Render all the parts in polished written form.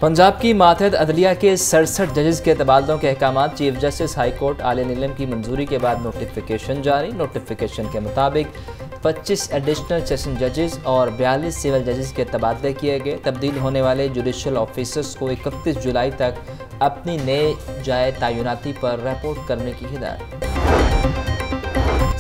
पंजाब की मातहत अदलिया के 67 जजेस के तबादलों के अहकाम। चीफ जस्टिस हाई कोर्ट आले नीलम की मंजूरी के बाद नोटिफिकेशन जारी। नोटिफिकेशन के मुताबिक 25 एडिशनल सेशन जजेस और 42 सिविल जजेस के तबादले किए गए। तब्दील होने वाले जुडिशल ऑफिसर्स को 31 जुलाई तक अपनी नए जाए तैनाती पर रिपोर्ट करने की हिदायत।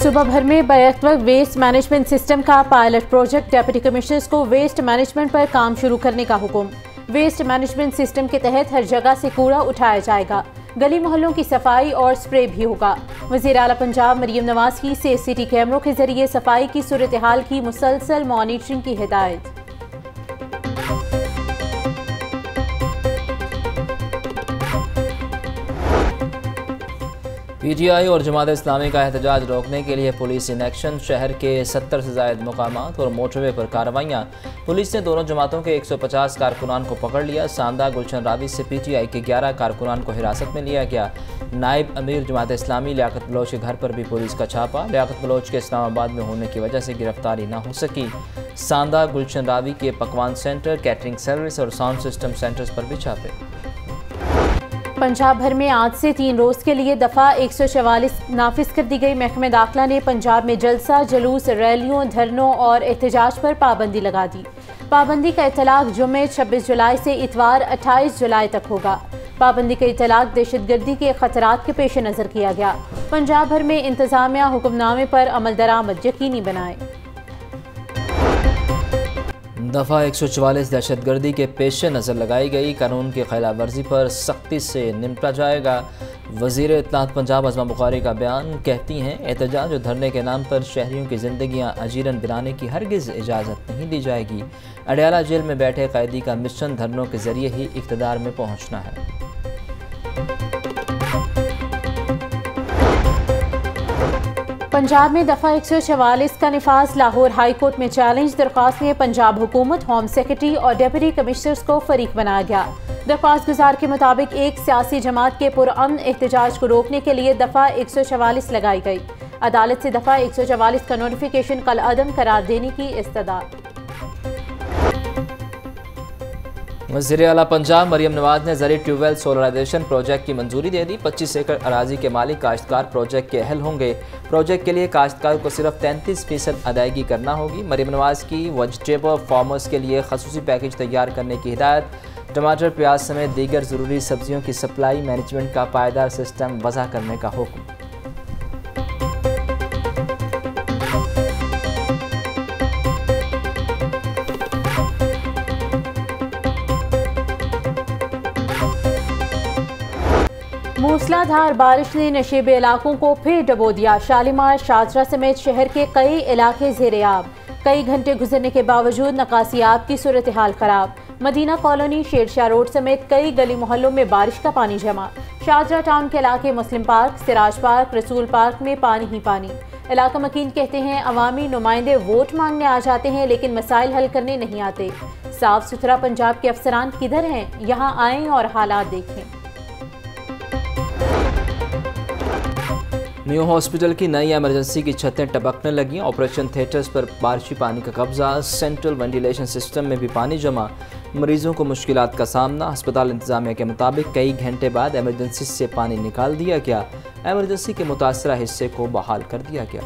सूबा भर में बैक वक्त वेस्ट मैनेजमेंट सिस्टम का पायलट प्रोजेक्ट। डिप्टी कमिश्नर्स को वेस्ट मैनेजमेंट पर काम शुरू करने का हुक्म। वेस्ट मैनेजमेंट सिस्टम के तहत हर जगह से कूड़ा उठाया जाएगा। गली मोहल्लों की सफाई और स्प्रे भी होगा। वज़ीर आला पंजाब मरियम नवाज की CCTV कैमरों के जरिए सफाई की सूरत हाल की मुसलसल मॉनिटरिंग की हिदायत। PTI और जमात इस्लामी का एहतजाज रोकने के लिए पुलिस इन एक्शन। शहर के 70 से ज़ायद मकामात और मोटरवे पर कार्रवाइयाँ। पुलिस ने दोनों जमातों के 150 कारकुनान को पकड़ लिया। सांदा गुलशन रावी से PTI के 11 कारकुनान को हिरासत में लिया गया। नायब अमीर जमात इस्लामी लियाकत बलोच के घर पर भी पुलिस का छापा। लियाकत बलोच के इस्लामाबाद में होने की वजह से गिरफ्तारी न हो सकी। सांदा गुलशन रावी के पकवान सेंटर, कैटरिंग सर्विस और साउंड सिस्टम सेंटर्स पर भी छापे। पंजाब भर में आज से 3 रोज़ के लिए दफ़ा 144 नाफिज कर दी गई। महकमे दाखिला ने पंजाब में जलसा, जुलूस, रैलियों, धरनों और एहतजाज पर पाबंदी लगा दी। पाबंदी का इतलाक जुम्मे 26 जुलाई से इतवार 28 जुलाई तक होगा। पाबंदी का इतलाक दहशतगर्दी के खतरात के पेश नज़र किया गया। पंजाब भर में इंतजामिया हुक्मनामे पर अमल दरामद यकीनी बनाए। दफ़ा 144 दहशतगर्दी के पेश नज़र लगाई गई। कानून की खिलाफ वर्जी पर सख्ती से निपटा जाएगा। वज़ीर इत्तलात पंजाब अज़मा बुखारी का बयान। कहती हैं, एहतजाज और धरने के नाम पर शहरियों की ज़िंदगियाँ अजीरन बनाने की हरगिज़ इजाज़त नहीं दी जाएगी। अडयाला जेल में बैठे कैदी का मिशन धरनों के ज़रिए ही इक़्तिदार में पहुँचना है। पंजाब में दफ़ा 144 का निफाज। लाहौर हाई कोर्ट में चैलेंज। दरख्वास्त में पंजाब हुकूमत, होम सेक्रेटरी और डिप्टी कमिश्नर्स को फरीक बनाया गया। दरख्वास्त गुजार के मुताबिक एक सियासी जमात के पुरअमन एहतजाज को रोकने के लिए दफ़ा 144 लगाई गई। अदालत से दफ़ा 144 का नोटिफिकेशन कल अदम करार देने की इस्तदा। वज़ीर आला पंजाब मरियम नवाज ने ज़री ट्यूबवेल सोलराइजेशन प्रोजेक्ट की मंजूरी दे दी। 25 एकड़ अराजी के मालिक काश्तकार प्रोजेक्ट के अहल होंगे। प्रोजेक्ट के लिए काश्तकार को सिर्फ 33% अदायगी करना होगी। मरियम नवाज की वेजिटेबल फार्मर्स के लिए खसूसी पैकेज तैयार करने की हिदायत। टमाटर, प्याज समेत दीगर ज़रूरी सब्जियों की सप्लाई मैनेजमेंट का पायदार सिस्टम वज़ा करने का हुक्म। मूसलाधार बारिश ने नशेबे इलाकों को फिर डबो दिया। शालीमार, शाहजरा समेत शहर के कई इलाके ज़ेरे-आब। कई घंटे गुजरने के बावजूद नकासियाब की सूरत हाल खराब। मदीना कॉलोनी, शेरशाह रोड समेत कई गली मोहल्लों में बारिश का पानी जमा। शाहजरा टाउन के इलाके मुस्लिम पार्क, सिराज पार्क, रसूल पार्क में पानी ही पानी। इलाका मकीन कहते हैं, अवामी नुमाइंदे वोट मांगने आ जाते हैं लेकिन मसाइल हल करने नहीं आते। साफ सुथरा पंजाब के अफसरान किधर हैं? यहाँ आएँ और हालात देखें। न्यू हॉस्पिटल की नई एमरजेंसी की छतें टपकने लगी। ऑपरेशन थिएटर्स पर बारिशी पानी का कब्जा। सेंट्रल वेंटिलेशन सिस्टम में भी पानी जमा। मरीजों को मुश्किलात का सामना। अस्पताल इंतजामिया के मुताबिक कई घंटे बाद एमरजेंसी से पानी निकाल दिया गया। एमरजेंसी के मुतासरा हिस्से को बहाल कर दिया गया।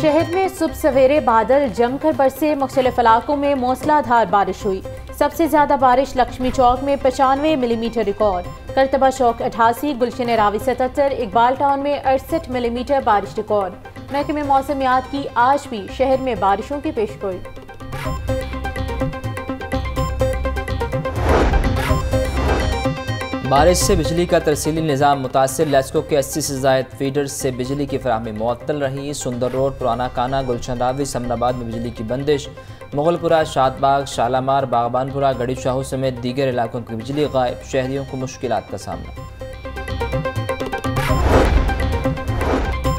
शहर में सुबह सवेरे बादल जमकर बरसे। मुख्तलिफ इलाकों में मूसलाधार बारिश हुई। सबसे ज्यादा बारिश लक्ष्मी चौक में 95 मिलीमीटर रिकॉर्ड। करतबा चौक 88, गुलशन रावी 77, इकबाल टाउन में 68 मिलीमीटर बारिश रिकॉर्ड। महकमे मौसमियात की आज भी शहर में बारिशों की पेशगोई। बारिश से बिजली का तरसीली निज़ाम मुतासर। लेस्को के 80 से ज़ायद फीडर्स से बिजली की फराहमी मुअत्तल रही। सुंदर रोड, पुराना काना, गुलशन रावी, समनाबाद में बिजली की बंदिश। मुगलपुरा, शादबाग, शालामार, बागबानपुरा, गड़ी शाहू समेत दीगर इलाकों की बिजली गायब। शहरियों को मुश्किलात का सामना।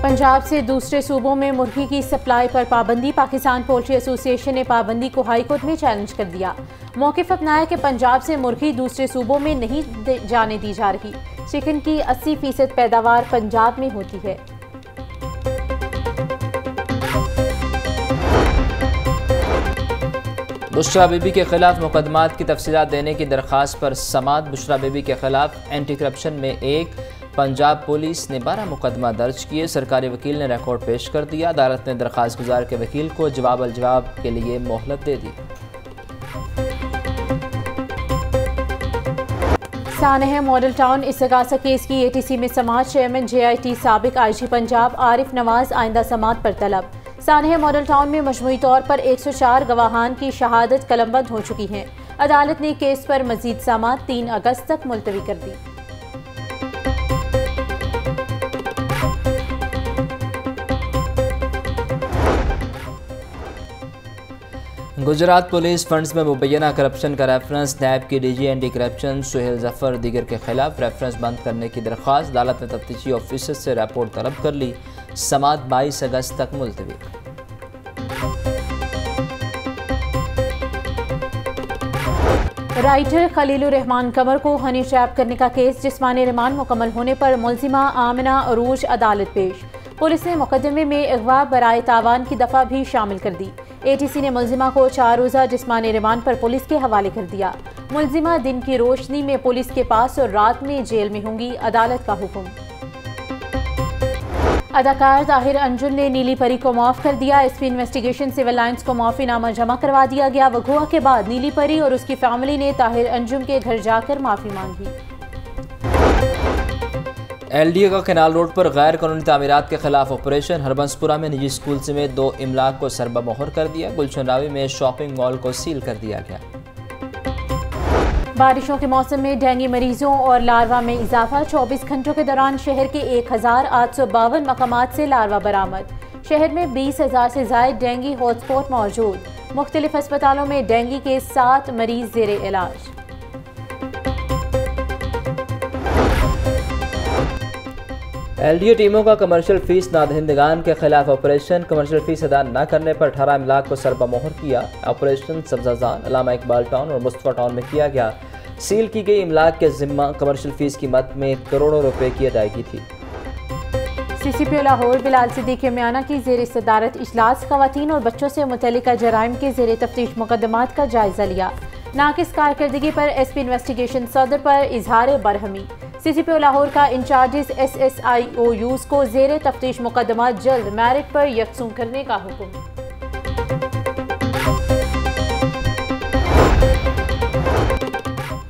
पंजाब से दूसरे सूबों में मुर्गी की सप्लाई पर पाबंदी। पाकिस्तान पोल्ट्री एसोसिएशन ने पाबंदी को हाई कोर्ट में चैलेंज कर दिया। मौक़िफ़ अपनाया कि पंजाब से मुर्गी दूसरे सूबों में नहीं जाने दी जा रही। चिकन की 80% पैदावार पंजाब में होती है। बुशरा बीबी के खिलाफ मुकदमात की तफसीलात देने की दरख्वास्त पर समाअत। बुशरा बीबी के खिलाफ एंटी करप्शन में एक पंजाब पुलिस ने 12 मुकदमा दर्ज किए। सरकारी वकील ने रिकॉर्ड पेश कर दिया। अदालत ने दरख्वास्त गुजार के वकील को जवाब अल जवाब के लिए मोहलत दे दी। सानह मॉडल टाउन इस्तगासा केस की ATC में समाअत। चेयरमैन JIT साबिक IG पंजाब आरिफ नवाज आइंदा समाअत पर तलब। सानह मॉडल टाउन में मजमूई तौर पर 104 गवाहान की शहादत कलमबंद हो चुकी हैं। अदालत ने केस पर मजीद समाअत 3 अगस्त तक मुलतवी कर दी। गुजरात पुलिस फंड्स में मुबैना करप्शन का रेफरेंस। नैब की DG anti corruption Suhail Zafar दीगर के खिलाफ रेफरेंस बंद करने की दरख्वास्त। अदालत ने तफ्तीशी ऑफिसर से रिपोर्ट तलब कर ली। समाअत 22 अगस्त तक मुलतवी। राइटर खलीलुर रहमान कमर को हनी ट्रैप करने का केस। जिस्मानी रिमांड मुकम्मल होने पर मुलजिमा आमिना अरूज अदालत पेश। पुलिस ने मुकदमे में अगवा बराए तावान की दफ़ा भी शामिल कर दी। ATC ने मुलजिमा को 4 रोज़ा जिस्मानी रिमांड पर पुलिस के हवाले कर दिया। मुलजिमा दिन की रोशनी में पुलिस के पास और रात में जेल में होंगी, अदालत का हुक्म। अदाकार ताहिर अंजुम ने नीली परी को माफ़ कर दिया। SP इन्वेस्टिगेशन सिविल लाइन्स को माफ़ीनामा जमा करवा दिया गया। वगुआ के बाद नीली परी और उसकी फैमिली ने ताहिर अंजुम के घर जाकर माफ़ी मांगी। LDA का कैनाल रोड पर गैर कानूनी तामीरात के खिलाफ ऑपरेशन। हरबंसपुरा में निजी स्कूल समेत 2 इमलाक को सरबमोहर कर दिया। गुलशन रावी में शॉपिंग मॉल को सील कर दिया गया। बारिशों के मौसम में डेंगू मरीजों और लार्वा में इजाफा। 24 घंटों के दौरान शहर के 1852 मकामात से लार्वा बरामद। शहर में 20,000 से ज़ायद डेंगू हॉटस्पॉट मौजूद। मुख्तलिफ अस्पतालों में डेंगू के 7 मरीज ज़ेरे इलाज। LDA टीमों का कमर्शियल फीस नादहिंदगान के खिलाफ ऑपरेशन। कमर्शियल फीस अदा न करने पर 18 इमलाक को सरबमोहर किया। ऑपरेशन सब्जाजान, अल्लामा इकबाल टाउन और मुस्तफा टाउन में किया गया। सील की गई इमलाक के जिम्मा कमर्शियल फीस की मद में करोड़ों रुपए की अदायगी थी। CCPO लाहौर बिलाल सिद्दीकी मियाना की ज़ेर सदारत इजलास खवातीन और बच्चों से मुतल्लिका जराइम के ज़ेर तफ्तीश मुकदमात का जायजा लिया। नाकिस कारकर्दगी पर SP इन्वेस्टिगेशन सदर पर इजहार बरहमी। CCPO लाहौर का इंचार्जेस SSIOUs को ज़ेर तफ्तीश मुकदमात जल्द मेरिट पर यकसूं करने का हुक्म।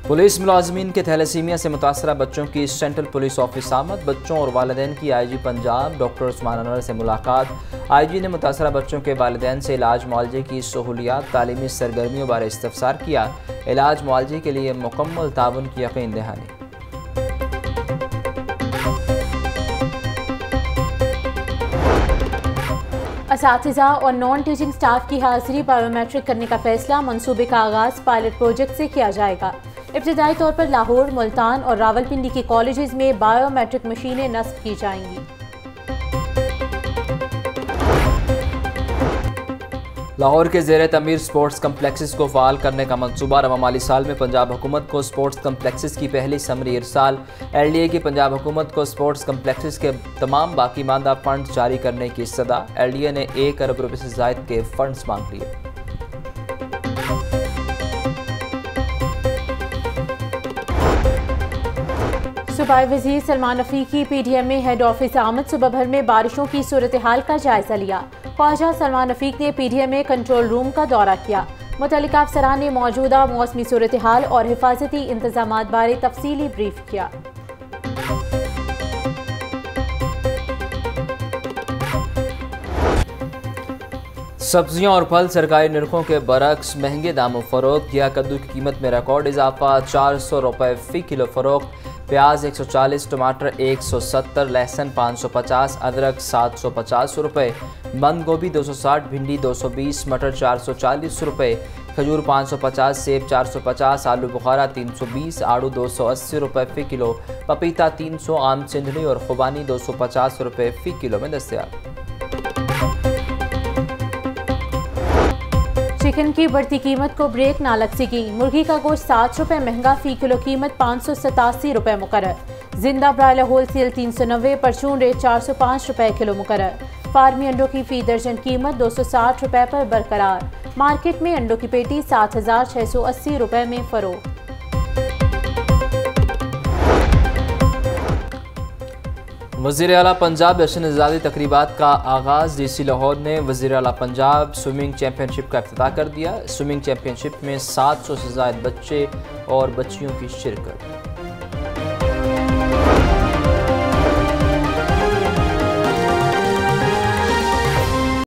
पुलिस मुलाजमीन के थैलेसीमिया से मुतासरा बच्चों की सेंट्रल पुलिस ऑफिस आमद। बच्चों और वालिदैन की IG पंजाब डॉक्टर उस्मान अनवर से मुलाकात। IG ने मुतासरा बच्चों के वालिदैन से इलाज मुआलजे की सहूलियात, तालीमी सरगर्मियों बारे इस्तफसार किया। इलाज मुआलजे के लिए मुकम्मल ताउन की यकीन दहानी। असातिज़ा और नॉन टीचिंग स्टाफ की हाजिरी बायोमेट्रिक करने का फैसला। मंसूबे का आगाज़ पायलट प्रोजेक्ट से किया जाएगा। इब्तिदाई तौर पर लाहौर, मुल्तान और रावलपिंडी के कॉलेजेस में बायोमेट्रिक मशीनें नस्ब की जाएंगी। लाहौर के ज़ेरे तमीर स्पोर्ट्स कम्प्लेक्सेस को फ़ाल करने का मंसूबा। रवा माली साल में पंजाब हुकूमत को स्पोर्ट्स कम्प्लेक्सेस की पहली समरी इरसाल। LDA की पंजाब हुकूमत को स्पोर्ट्स कम्प्लेक्सेस के तमाम बाकी मानदा फंड जारी करने की सदा। LDA ने 1 अरब रुपये से ज़ायद के फंड्स मांग लिए। सूबाई वज़ीर सलमान रफ़ीकी PDM में हेड ऑफिस आमद। सुबह भर में बारिशों की सूरत हाल का जायजा लिया। ख्वाजा सलमान रफ़ीक ने PDM में कंट्रोल रूम का दौरा किया। मुतल्लिका अफसरान ने मौजूदा मौसमी सूरत हाल और हिफाजती इंतजामात बारे तफसीली ब्रीफ किया। सब्जियां और फल सरकारी निर्खों के बरक्स महंगे दामों फरोख्त किया। कद्दू की कीमत में रिकॉर्ड इजाफा, 400 रुपये फ़ी किलो फ़रोख्त। प्याज 140, टमाटर 170, लहसुन 550, अदरक 750 रुपये, बंद गोभी 260, भिंडी 220, मटर 440 रुपये, खजूर 550, सेब 450, आलू बुखारा 320, आड़ू 280 रुपये फ़ी किलो, पपीता 300, आम सिंधड़ी और खुबानी 250 रुपये फ़ी किलो में दस्तयाब। चिकन की बढ़ती कीमत को ब्रेक ना लग सकी। मुर्गी का गोश्त 7 रुपये महंगा, फ़ी किलो कीमत 587 रुपये मुकर्रर। जिंदा ब्रायलर होलसेल 390, परचून रेट 405 रुपये किलो मुकर्रर। फार्मी अंडों की फ़ी दर्जन कीमत 260 रुपये पर बरकरार। मार्केट में अंडों की पेटी 7,680 रुपए में फरोख्त। वज़ीर आला पंजाब जश्न आज़ादी तकरीबात का आगाज़। DC लाहौर ने वज़ीर आला पंजाब स्विमिंग चैम्पियनशिप का इफ्तिताह कर दिया। स्विमिंग चैम्पियनशिप में 700 से ज़ायद बच्चे और बच्चियों की शिरकत।